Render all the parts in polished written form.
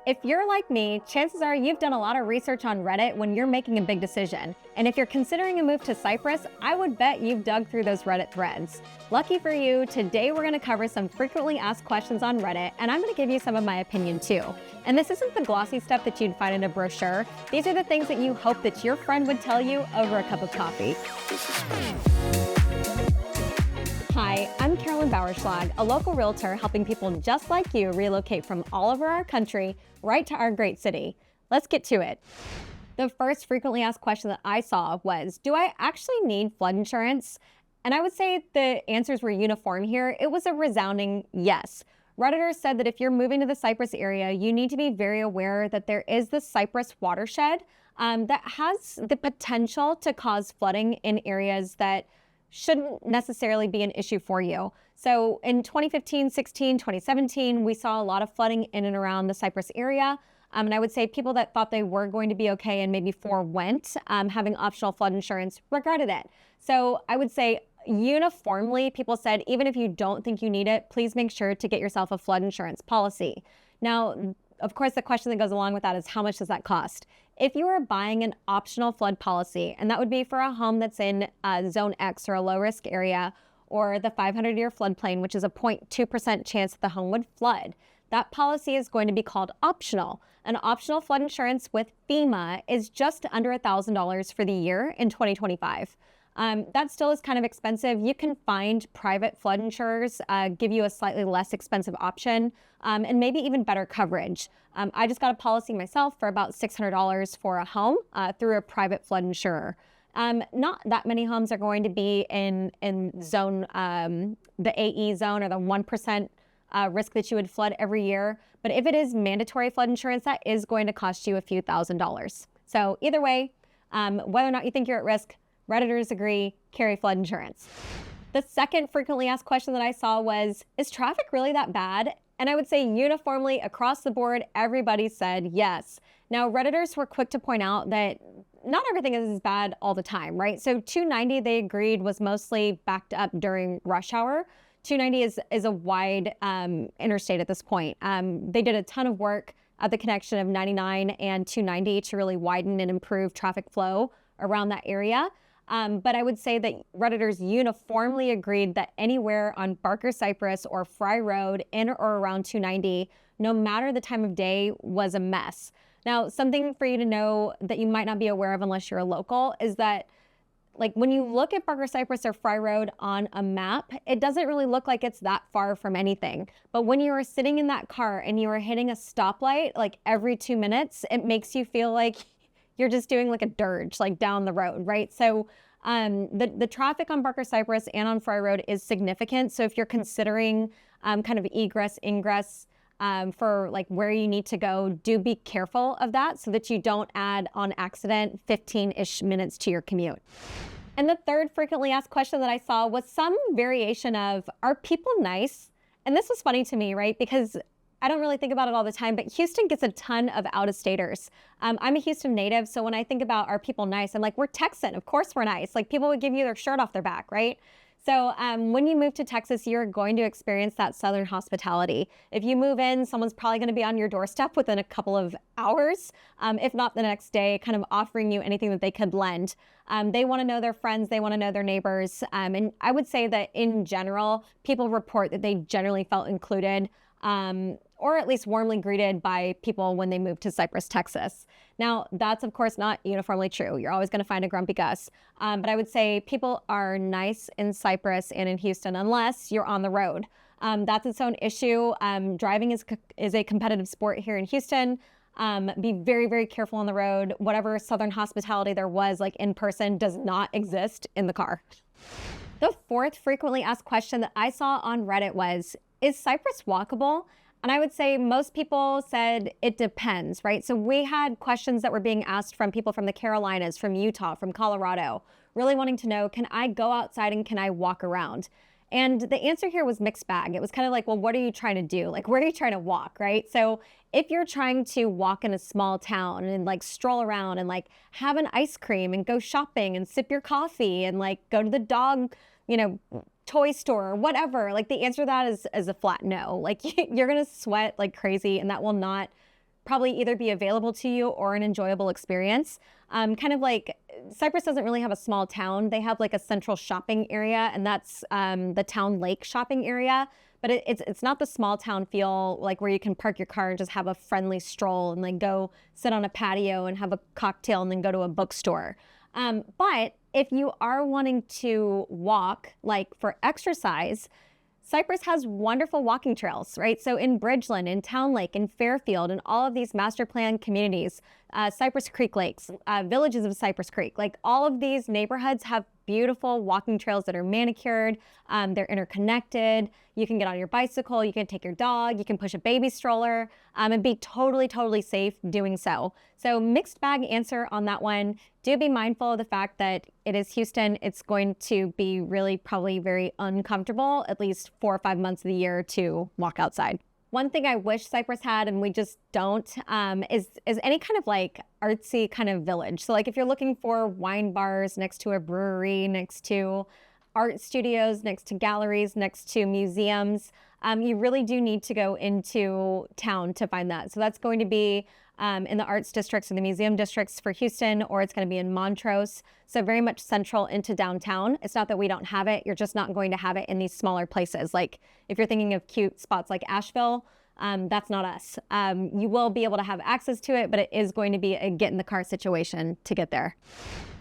If you're like me, chances are you've done a lot of research on Reddit when you're making a big decision. And if you're considering a move to Cypress, I would bet you've dug through those Reddit threads. Lucky for you, today we're going to cover some frequently asked questions on Reddit, and I'm going to give you some of my opinion too. And this isn't the glossy stuff that you'd find in a brochure. These are the things that you hope that your friend would tell you over a cup of coffee. Hi, I'm Carolyn Bauerschlag, a local realtor helping people just like you relocate from all over our country right to our great city. Let's get to it. The first frequently asked question that I saw was, do I actually need flood insurance? And I would say the answers were uniform here. It was a resounding yes. Redditors said that if you're moving to the Cypress area, you need to be very aware that there is the Cypress watershed that has the potential to cause flooding in areas that shouldn't necessarily be an issue for you. So in 2015, 16, 2017, we saw a lot of flooding in and around the Cypress area. And I would say people that thought they were going to be okay and maybe forewent having optional flood insurance regretted it. So I would say uniformly, people said, even if you don't think you need it, please make sure to get yourself a flood insurance policy. Now, of course, the question that goes along with that is how much does that cost? If you are buying an optional flood policy, and that would be for a home that's in Zone X or a low-risk area, or the 500-year floodplain, which is a 0.2% chance that the home would flood, that policy is going to be called optional. An optional flood insurance with FEMA is just under $1,000 for the year in 2025. That still is kind of expensive. You can find private flood insurers give you a slightly less expensive option and maybe even better coverage. I just got a policy myself for about $600 for a home through a private flood insurer. Not that many homes are going to be in zone, the AE zone or the 1% risk that you would flood every year. But if it is mandatory flood insurance, that is going to cost you a few $1,000s. So either way, whether or not you think you're at risk, Redditors agree, carry flood insurance. The second frequently asked question that I saw was, is traffic really that bad? And I would say uniformly across the board, everybody said yes. Now, Redditors were quick to point out that not everything is as bad all the time, right? So 290, they agreed, was mostly backed up during rush hour. 290 is a wide interstate at this point. They did a ton of work at the connection of 99 and 290 to really widen and improve traffic flow around that area. But I would say that Redditors uniformly agreed that anywhere on Barker Cypress or Fry Road in or around 290, no matter the time of day, was a mess. Now, something for you to know that you might not be aware of unless you're a local is that, like, when you look at Barker Cypress or Fry Road on a map, it doesn't really look like it's that far from anything. But when you are sitting in that car and you are hitting a stoplight like every 2 minutes, it makes you feel like you're just doing like a dirge, like down the road, right? So the traffic on Barker Cypress and on Fry Road is significant. So if you're considering kind of egress, ingress for like where you need to go, do be careful of that so that you don't add on accident 15-ish minutes to your commute. And the third frequently asked question that I saw was some variation of, are people nice? And this was funny to me, right? Because I don't really think about it all the time, but Houston gets a ton of out-of-staters. I'm a Houston native, so when I think about are people nice, I'm like, we're Texan, of course we're nice. Like, people would give you their shirt off their back, right? So when you move to Texas, you're going to experience that Southern hospitality. If you move in, someone's probably going to be on your doorstep within a couple of hours, if not the next day, kind of offering you anything that they could lend. They want to know their friends, they want to know their neighbors. And I would say that in general, people report that they generally felt included, or at least warmly greeted by people when they moved to Cypress, Texas. Now, that's of course not uniformly true. You're always going to find a grumpy Gus. But I would say people are nice in Cypress and in Houston unless you're on the road. That's its own issue. Driving is a competitive sport here in Houston. Be very, very careful on the road. Whatever Southern hospitality there was, like in person, does not exist in the car. The fourth frequently asked question that I saw on Reddit was, is Cypress walkable? And I would say most people said it depends, right? So we had questions that were being asked from people from the Carolinas, from Utah, from Colorado, really wanting to know, can I go outside and can I walk around? And the answer here was mixed bag. It was kind of like, well, what are you trying to do? Like, where are you trying to walk, right? So if you're trying to walk in a small town and like stroll around and like have an ice cream and go shopping and sip your coffee and like go to the dog, toy store or whatever, like the answer to that is a flat no. Like you're going to sweat like crazy and that will not probably either be available to you or an enjoyable experience. Kind of like Cypress doesn't really have a small town. They have like a central shopping area, and that's the town lake shopping area. But it's not the small town feel, like where you can park your car and just have a friendly stroll and like go sit on a patio and have a cocktail and then go to a bookstore. But if you are wanting to walk like for exercise, Cypress has wonderful walking trails, right? So in Bridgeland, in Town Lake, in Fairfield, and all of these master plan communities, Cypress Creek Lakes, villages of Cypress Creek, like all of these neighborhoods have beautiful walking trails that are manicured. They're interconnected. You can get on your bicycle, you can take your dog, you can push a baby stroller, and be totally safe doing so. So mixed bag answer on that one. Do be mindful of the fact that it is Houston. It's going to be really probably very uncomfortable at least 4 or 5 months of the year to walk outside. One thing I wish Cypress had, and we just don't, is any kind of like artsy kind of village. So like if you're looking for wine bars next to a brewery, next to art studios, next to galleries, next to museums, you really do need to go into town to find that. So that's going to be in the arts districts and the museum districts for Houston, or it's going to be in Montrose. So very much central into downtown. It's not that we don't have it. You're just not going to have it in these smaller places. Like if you're thinking of cute spots like Asheville, that's not us. You will be able to have access to it, but it is going to be a get in the car situation to get there.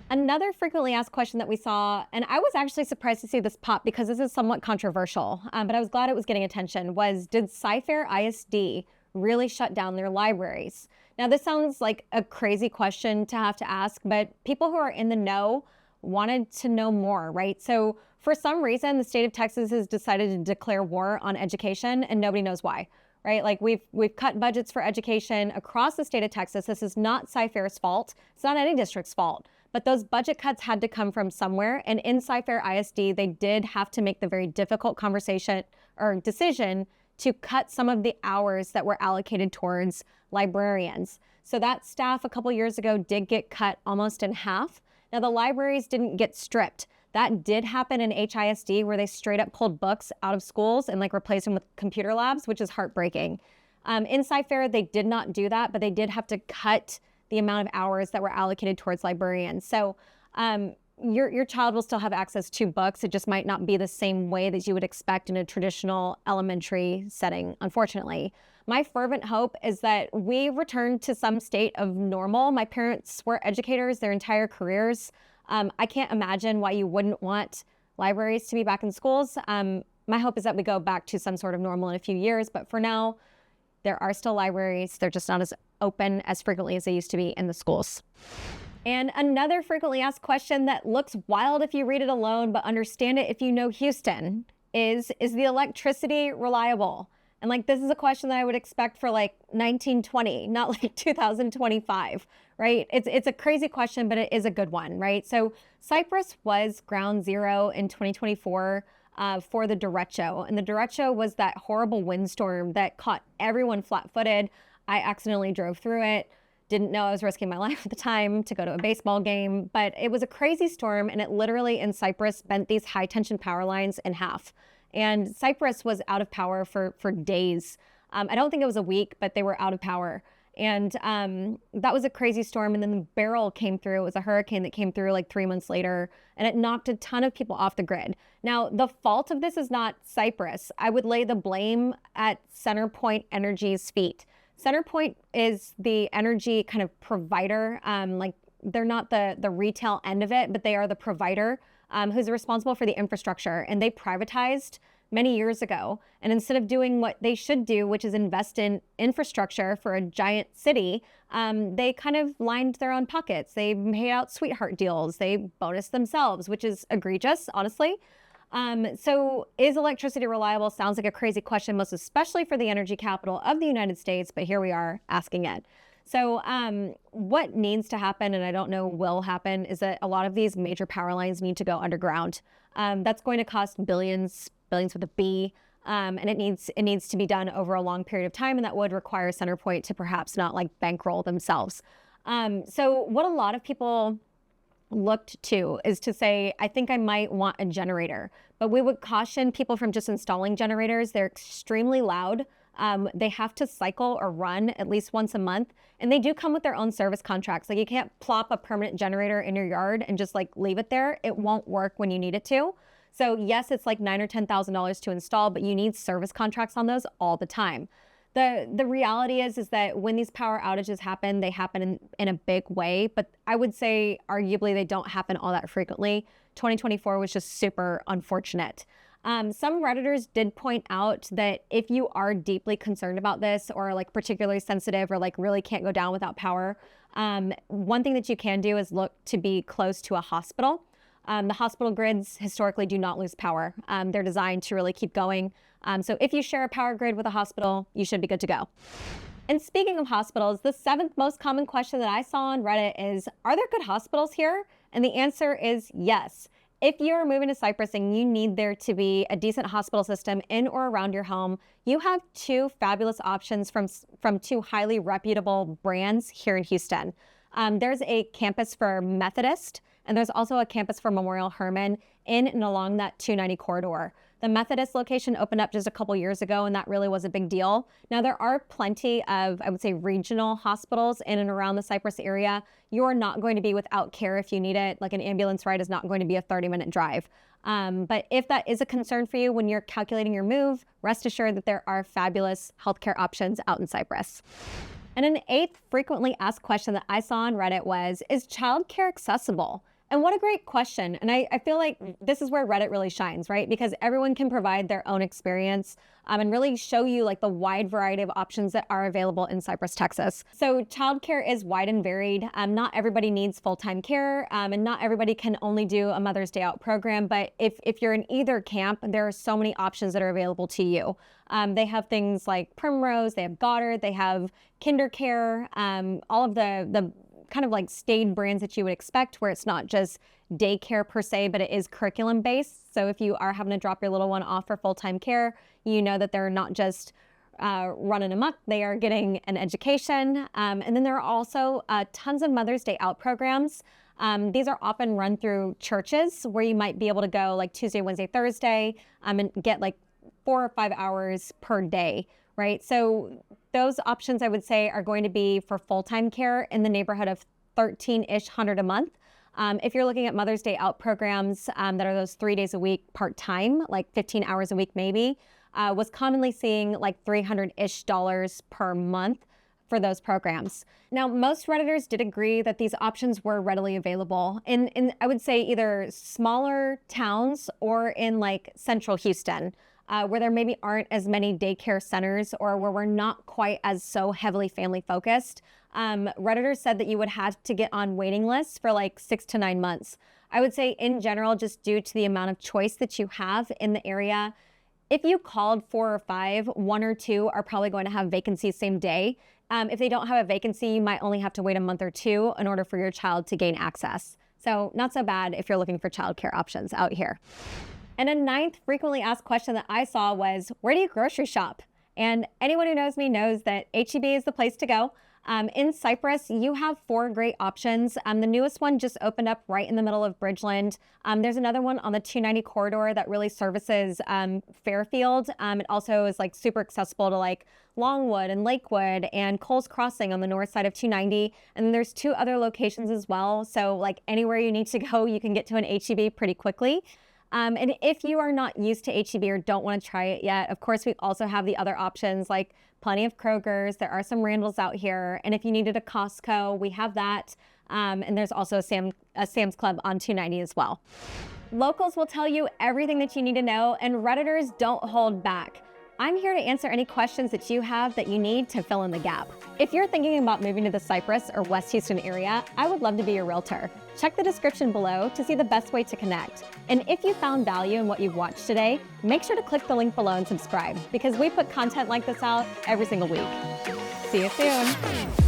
Another frequently asked question that we saw, and I was actually surprised to see this pop because this is somewhat controversial, but I was glad it was getting attention, was did Cy-Fair ISD really shut down their libraries? Now, this sounds like a crazy question to have to ask, but people who are in the know wanted to know more, right? So for some reason, the state of Texas has decided to declare war on education, and nobody knows why, right? Like we've cut budgets for education across the state of Texas. This is not Cy-Fair's fault. It's not any district's fault. But those budget cuts had to come from somewhere. And in Cy-Fair ISD, they did have to make the very difficult conversation or decision to cut some of the hours that were allocated towards librarians. So that staff a couple years ago did get cut almost in half. Now the libraries didn't get stripped. That did happen in HISD, where they straight up pulled books out of schools and like replaced them with computer labs, which is heartbreaking. In Cy-Fair, they did not do that, but they did have to cut the amount of hours that were allocated towards librarians. So your child will still have access to books. It just might not be the same way that you would expect in a traditional elementary setting, unfortunately. My fervent hope is that we return to some state of normal. My parents were educators their entire careers. I can't imagine why you wouldn't want libraries to be back in schools. My hope is that we go back to some sort of normal in a few years, but for now, there are still libraries. They're just not as open as frequently as they used to be in the schools. And another frequently asked question that looks wild if you read it alone, but understand it if you know Houston, is the electricity reliable? And like, this is a question that I would expect for like 1920, not like 2025, right? It's a crazy question, but it is a good one, right? So Cypress was ground zero in 2024 for the derecho. And the derecho was that horrible windstorm that caught everyone flat-footed. I accidentally drove through it. Didn't know I was risking my life at the time to go to a baseball game, but it was a crazy storm, and it literally in Cypress bent these high tension power lines in half. And Cypress was out of power for days. I don't think it was a week, but they were out of power. And that was a crazy storm. And then the barrel came through. It was a hurricane that came through like 3 months later, and it knocked a ton of people off the grid. Now, the fault of this is not Cypress. I would lay the blame at CenterPoint Energy's feet. CenterPoint is the energy kind of provider. Like they're not the retail end of it, but they are the provider who's responsible for the infrastructure. And they privatized many years ago. And instead of doing what they should do, which is invest in infrastructure for a giant city, they kind of lined their own pockets. They paid out sweetheart deals. They bonused themselves, which is egregious, honestly. So is electricity reliable? Sounds like a crazy question, most especially for the energy capital of the United States, but here we are asking it. So what needs to happen, and I don't know will happen, is that a lot of these major power lines need to go underground. That's going to cost billions with a B, and it needs to be done over a long period of time, and that would require CenterPoint to perhaps not like bankroll themselves. So what a lot of people looked to is to say, I think I might want a generator, but we would caution people from just installing generators. They're extremely loud. They have to cycle or run at least once a month, and they do come with their own service contracts. Like you can't plop a permanent generator in your yard and just like leave it there. It won't work when you need it to. So yes, it's like $9,000 or $10,000 to install, but you need service contracts on those all the time. The reality is that when these power outages happen, they happen in a big way, but I would say arguably they don't happen all that frequently. 2024 was just super unfortunate. Some Redditors did point out that if you are deeply concerned about this or like particularly sensitive or like really can't go down without power, one thing that you can do is look to be close to a hospital. The hospital grids historically do not lose power. They're designed to really keep going. So if you share a power grid with a hospital, you should be good to go. And speaking of hospitals, the 7th most common question that I saw on Reddit is, are there good hospitals here? And the answer is yes. If you're moving to Cypress and you need there to be a decent hospital system in or around your home, you have 2 fabulous options from 2 highly reputable brands here in Houston. There's a campus for Methodist, and there's also a campus for Memorial Hermann in and along that 290 corridor. The Methodist location opened up just a couple years ago, and that really was a big deal. Now, there are plenty of, I would say, regional hospitals in and around the Cypress area. You're not going to be without care if you need it. Like an ambulance ride is not going to be a 30-minute drive. But if that is a concern for you when you're calculating your move, rest assured that there are fabulous healthcare options out in Cypress. And an 8th frequently asked question that I saw on Reddit was, is childcare accessible? And what a great question. And I feel like this is where Reddit really shines, right? Because everyone can provide their own experience and really show you like the wide variety of options that are available in Cypress, Texas. So childcare is wide and varied. Not everybody needs full-time care, and not everybody can only do a Mother's Day Out program. But if you're in either camp, there are so many options that are available to you. They have things like Primrose, they have Goddard, they have KinderCare, all of the kind of like staid brands that you would expect, where it's not just daycare per se, but it is curriculum based. So if you are having to drop your little one off for full-time care, you know that they're not just running amok, they are getting an education. And then there are also tons of Mother's Day Out programs. These are often run through churches where you might be able to go like Tuesday, Wednesday, Thursday, and get like 4 or 5 hours per day, right? So those options I would say are going to be for full-time care in the neighborhood of $1,300 a month. If you're looking at Mother's Day Out programs that are those 3 days a week part-time, like 15 hours a week maybe, was commonly seeing like $300-ish per month for those programs. Now, most Redditors did agree that these options were readily available in I would say either smaller towns or in like central Houston, where there maybe aren't as many daycare centers or where we're not quite as so heavily family focused. Redditors said that you would have to get on waiting lists for like 6 to 9 months. I would say in general, just due to the amount of choice that you have in the area, if you called 4 or 5, 1 or 2 are probably going to have vacancies same day. If they don't have a vacancy, you might only have to wait a month or 2 in order for your child to gain access. So not so bad if you're looking for childcare options out here. And a 9th frequently asked question that I saw was, where do you grocery shop? And anyone who knows me knows that H-E-B is the place to go. In Cypress, you have 4 great options. The newest one just opened up right in the middle of Bridgeland. There's another one on the 290 corridor that really services Fairfield. It also is like super accessible to like Longwood and Lakewood and Coles Crossing on the north side of 290. And then there's 2 other locations as well. So like anywhere you need to go, you can get to an H-E-B pretty quickly. And if you are not used to H-E-B or don't want to try it yet, of course, we also have the other options like plenty of Kroger's. There are some Randalls out here. And if you needed a Costco, we have that. And there's also a Sam's Club on 290 as well. Locals will tell you everything that you need to know, and Redditors don't hold back. I'm here to answer any questions that you have that you need to fill in the gap. If you're thinking about moving to the Cypress or West Houston area, I would love to be your realtor. Check the description below to see the best way to connect. And if you found value in what you've watched today, make sure to click the link below and subscribe, because we put content like this out every single week. See you soon.